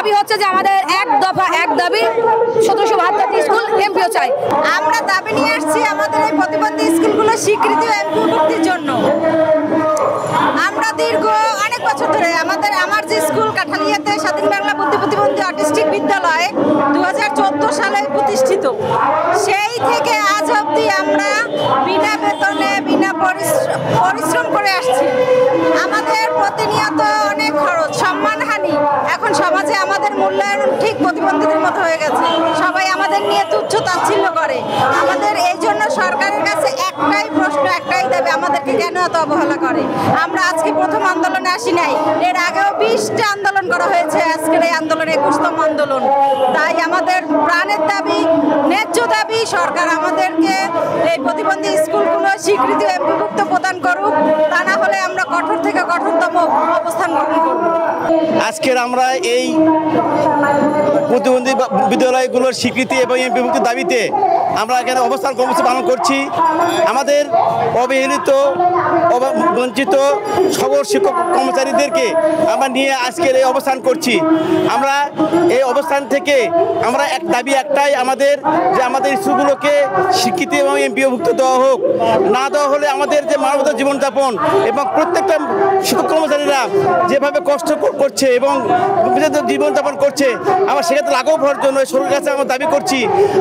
দাবি হচ্ছে যে আমাদের এক দফা এক দাবি 1772টি স্কুল এমপিও চাই। আমরা দাবি নিয়ে আসছি আমাদের এই প্রতিবন্ধী স্কুলগুলো স্বীকৃতি ও এমপিও মুক্তির জন্য। আমরা দীর্ঘ অনেক বছর ধরে আমার যে স্কুল কাঠালিয়াতে স্বাধীন বাংলা বুদ্ধি প্রতিবন্ধী অটিস্টিক বিদ্যালয় 2014 সালে প্রতিষ্ঠিত, সেই থেকে আজ অবধি আমরা বিনা বেতনে বিনা পরিশ্রম করে আসছি। আমাদের প্রতিনিয়ত অনেক খরচ, সম্মানহানি। এখন সমাজে আমাদের মূল্যায়ন ঠিক প্রতিবন্ধীদের মতো হয়ে গেছে, সবাই আমাদের নিয়ে তুচ্ছ তাচ্ছিল্য করে। আমাদের এই জন্য সরকারের কাছে একটাই প্রশ্ন, একটাই দাবি, আমাদেরকে কেন এত অবহেলা করে। আমরা আজকে প্রথম আন্দোলনে আসি নাই, এর আগেও 20টা আন্দোলন করা হয়েছে, আজকের এই আন্দোলন 21তম আন্দোলন। তাই আমাদের প্রাণের দাবি, ন্যায্য দাবি, সরকার আমাদেরকে এই প্রতিবন্ধী স্কুলগুলো স্বীকৃতি এমপিভুক্ত প্রদান করুক, তা না হলে আমরা কঠোর থেকে কঠোরতম অবস্থান গ্রহণ করব। আজকের আমরা এই প্রতিবন্ধী বিদ্যালয়গুলোর স্বীকৃতি এবং এমপিভুক্তির দাবিতে আমরা এখানে অবস্থান কর্মসূচি পালন করছি। আমাদের অবহেলিত বঞ্চিত সকল শিক্ষক কর্মচারীদেরকে আমরা নিয়ে আজকের এই অবস্থান করছি। আমরা এই অবস্থান থেকে আমরা দাবি একটাই, আমাদের যে আমাদের স্কুলগুলোকে স্বীকৃতি এবং এমপিওভুক্ত দেওয়া হোক। না দেওয়া হলে আমাদের যে মানবতা জীবনযাপন এবং প্রত্যেকটা শিক্ষক কর্মচারীরা যেভাবে কষ্ট করছে এবং জীবনযাপন করছে, আমরা সেক্ষেত্রে লাঘব হওয়ার জন্য সরকারের কাছে আমরা দাবি করছি।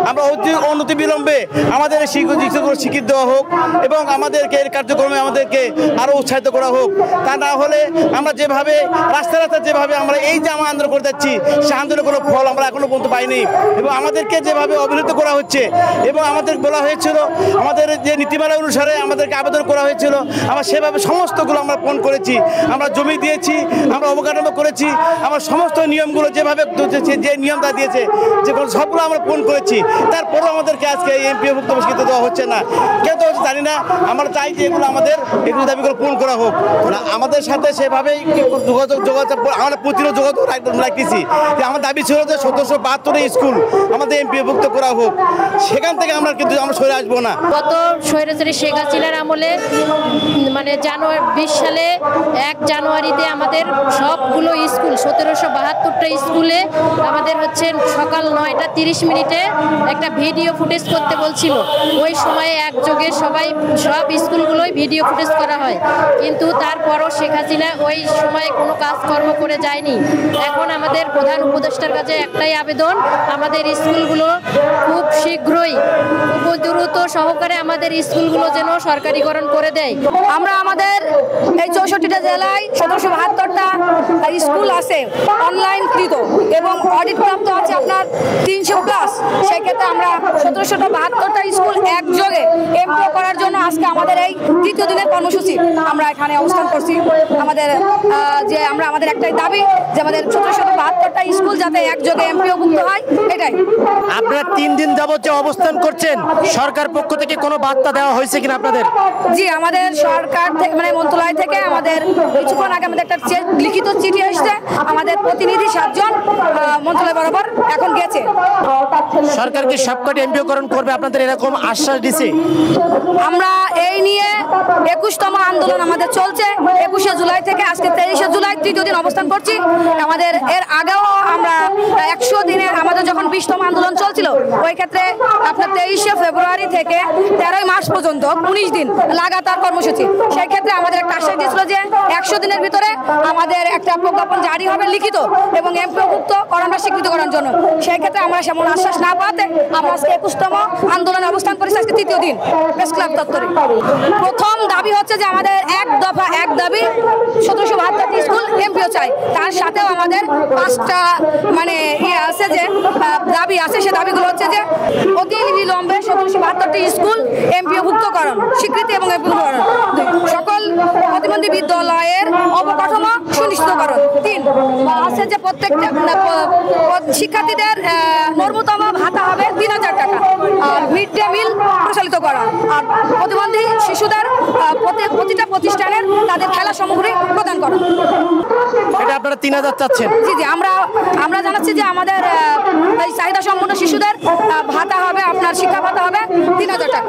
আমরা অনতি বিলম্বে আমাদের শিক্ষকগুলো স্বীকৃতি দেওয়া হোক এবং আমাদেরকে এর কার্যক্রমে আমাদেরকে আরও উৎসাহিত করা হোক। তা না হলে আমরা যেভাবে রাস্তায় রাস্তায় যেভাবে আমরা এই যে আমরা আন্দোলন করে যাচ্ছি, সে আন্দোলনের কোনো ফল আমরা এখনো পর্যন্ত পাইনি এবং আমাদেরকে যেভাবে অবহেলিত করা হচ্ছে এবং আমাদের বলা হয়েছিল আমাদের যে নীতিমালা অনুসারে আমাদেরকে আবেদন করা হয়েছিল, আমরা সেভাবে সমস্তগুলো আমরা পূরণ করেছি। আমরা জমি দিয়েছি, আমরা অবকাঠামো করেছি, আমরা সমস্ত নিয়মগুলো যেভাবে যে নিয়মটা দিয়েছে যে সবগুলো আমরা পূরণ করেছি। তারপরেও আমাদেরকে আজকে এমপিওভুক্ত স্বীকৃতি দেওয়া হচ্ছে না, কেন তো জানি না। আমরা চাই যে এগুলো এগুলো দাবিগুলো পূরণ করা হোক। আমাদের সাথে সেভাবেই যোগাযোগ আমরা প্রতিরোধ যোগাযোগ রাখতেছি যে আমার দাবি ছিল যে 1772 স্কুল আমাদের এমপিওভুক্ত করা হোক। সেখান থেকে আমরা কিন্তু আমরা সরে আসবো না। গত স্বৈরাচারী শেখ হাসিনার আমলে মানে 20 সালে 1 জানুয়ারিতে আমাদের সবগুলো স্কুল 1772টা স্কুলে আমাদের হচ্ছে সকাল 9টা 30 মিনিটে একটা ভিডিও ফুটেজ করতে বলছিল। ওই সময়ে একযোগে সব স্কুলগুলোই ভিডিও ফুটেজ করা হয়, কিন্তু তারপরও শেখ হাসিনা ওই সময়ে কোনো কাজকর্ম করে যায়নি। এখন আমাদের প্রধান উপদেষ্টার কাছে একটাই আবেদন, আমাদের স্কুলগুলো খুব শীঘ্রই দ্রুত সহকারে আমাদের স্কুলগুলো যেন সরকারিকরণ করে দেয়। আমরা আমাদের এই 64টা জেলায় 1772টা স্কুল আছে অনলাইনকৃত এবং অডিট প্রাপ্ত আছে আপনার 300+। সেই ক্ষেত্রে আমরা 1772টা স্কুল একযোগে এমপিও করার জন্য আজকে আমাদের এই তৃতীয় দিনের কর্মসূচি আমরা এখানে অবস্থান করছি। আমাদের একটাই দাবি যে আমাদের 1772টা স্কুল যাতে একযোগে এমপিওভুক্ত হয়, এটাই। আপনারা 3 দিন যাবত যে অবস্থান করছেন, সরকার পক্ষ থেকে কোনো বার্তা দেওয়া হয়েছে কিনা আপনাদের? জি, আমাদের সরকার থেকে মানে মন্ত্রণালয় থেকে আমাদের কিছুক্ষণ আগে আমাদের একটা লিখিত চিঠি এসেছে, আমাদের প্রতিনিধি 7 জন মন্ত্রণালয় বরাবর এখন গেছে। সরকার কি সবকটি এমপিওকরণ করবে আপনাদের এরকম আশ্বাস দিছে? আমরা এই নিয়ে 21তম আন্দোলন আমাদের চলছে। 21শে জুলাই থেকে আজকে 23শে জুলাই তৃতীয় দিন অবস্থান করছি। আমাদের এর আগেও আমরা 100 দিনে আমাদের যখন 20তম আন্দোলন চলছিল, ওই ক্ষেত্রে আপনার 23শে ফেব্রুয়ারি থেকে 13ই মার্চ পর্যন্ত 19 দিন লাগাতার কর্মসূচি। সেই ক্ষেত্রে আমাদের একটা আশ্বাস দিয়েছিল যে 100 দিনের ভিতরে আমাদের একটা প্রজ্ঞাপন জারি হবে লিখিত এবং এমপিওভুক্ত করণটা স্বীকৃতি করার জন্য। সেই ক্ষেত্রে আমরা সেমন আশ্বাস না পাওয়াতে আমরা আজকে 21তম আন্দোলনে অবস্থান করেছি, আজকে তৃতীয় দিন প্রেস ক্লাব চত্বরে। প্রথম দাবি হচ্ছে যে আমাদের এক দফা এক দাবি 1772টি স্কুল এমপিও চাই। তার সাথেও আমাদের 5টা মানে আছে যে দাবি আছে, সে দাবিগুলো হচ্ছে যে অতি বিলম্বে 1772টি স্কুল এমপিওভুক্তকরণ স্বীকৃতি এবং এমপিওভুক্তকরণ, সকল প্রতিবন্ধী বিদ্যালয়ের অবকাঠামো সুনিশ্চিতকরণ। 3 আছে যে প্রত্যেকটা শিক্ষার্থীদের ন্যূনতম ভাতা হবে 3000 টাকা, আর মিড ডে মিল পরিচালিত করা, আর প্রতিবন্ধী শিশুদের প্রতিটা প্রতিষ্ঠানের তাদের খেলা সামগ্রী প্রদান করা। এটা আপনারা 3000 চাচ্ছেন? জি, আমরা জানাচ্ছি যে আমাদের এই চাহিদা সম্পন্ন শিশুদের ভাতা হবে, আপনার শিক্ষা ভাতা হবে 3000 টাকা।